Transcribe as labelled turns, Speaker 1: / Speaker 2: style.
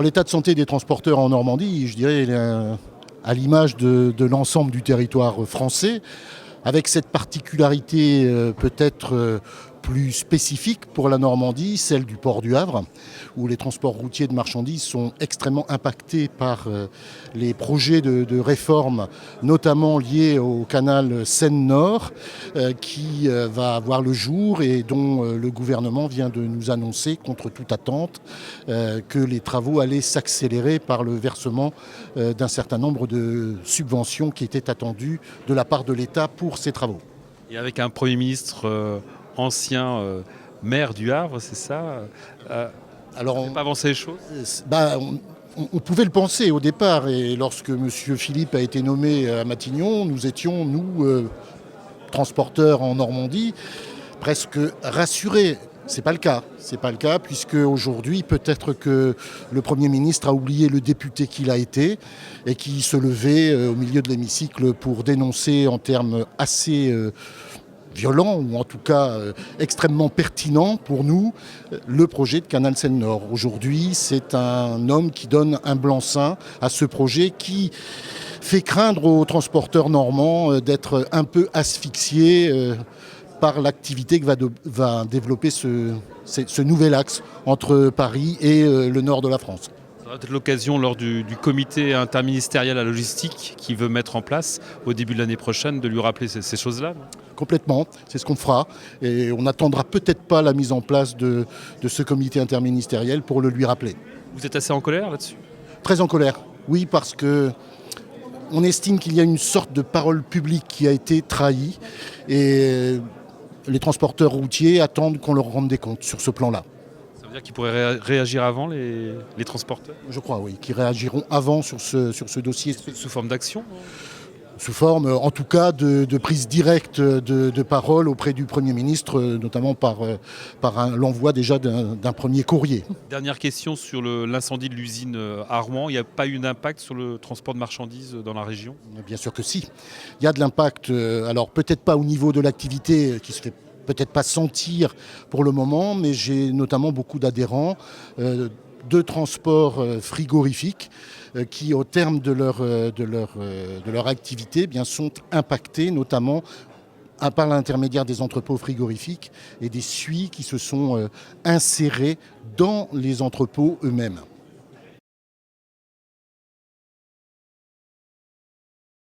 Speaker 1: l'état de santé des transporteurs en Normandie, je dirais, il est à l'image de l'ensemble du territoire français, avec cette particularité peut-être plus spécifique pour la Normandie, celle du port du Havre, où les transports routiers de marchandises sont extrêmement impactés par les projets de réforme, notamment liés au canal Seine-Nord, qui va voir le jour et dont le gouvernement vient de nous annoncer, contre toute attente, que les travaux allaient s'accélérer par le versement d'un certain nombre de subventions qui étaient attendues de la part de l'État pour ces travaux.
Speaker 2: Et avec un Premier ministre ancien maire du Havre, c'est ça
Speaker 1: Alors,
Speaker 2: ça fait pas avancer les choses?
Speaker 1: On pouvait le penser au départ, et lorsque M. Philippe a été nommé à Matignon, nous étions, transporteurs en Normandie, presque rassurés. C'est pas le cas. C'est pas le cas, puisque aujourd'hui, peut-être que le Premier ministre a oublié le député qu'il a été et qui se levait au milieu de l'hémicycle pour dénoncer en termes assez violent, ou en tout cas extrêmement pertinent pour nous, le projet de Canal Seine-Nord. Aujourd'hui, c'est un homme qui donne un blanc-seing à ce projet qui fait craindre aux transporteurs normands d'être un peu asphyxiés par l'activité que va développer ce nouvel axe entre Paris et le nord de la France.
Speaker 2: Ça va être l'occasion lors du comité interministériel à la logistique qui veut mettre en place au début de l'année prochaine de lui rappeler ces choses-là, non ?
Speaker 1: Complètement, c'est ce qu'on fera. Et on n'attendra peut-être pas la mise en place de ce comité interministériel pour le lui rappeler.
Speaker 2: Vous êtes assez en colère là-dessus ?
Speaker 1: Très en colère, oui, parce que on estime qu'il y a une sorte de parole publique qui a été trahie. Et les transporteurs routiers attendent qu'on leur rende des comptes sur ce plan-là.
Speaker 2: Ça veut dire qu'ils pourraient réagir avant les transporteurs ?
Speaker 1: Je crois, oui, qu'ils réagiront avant sur ce dossier.
Speaker 2: Sous forme d'action ?
Speaker 1: Sous forme, en tout cas, de prise directe de parole auprès du Premier ministre, notamment par l'envoi déjà d'un premier courrier.
Speaker 2: Dernière question sur l'incendie de l'usine à Rouen. Il n'y a pas eu d'impact sur le transport de marchandises dans la région ?
Speaker 1: Bien sûr que si. Il y a de l'impact, alors peut-être pas au niveau de l'activité qui se fait peut-être pas sentir pour le moment, mais j'ai notamment beaucoup d'adhérents de transport frigorifique qui, au terme de leur activité, eh bien, sont impactés, notamment par l'intermédiaire des entrepôts frigorifiques et des suies qui se sont insérés dans les entrepôts eux-mêmes.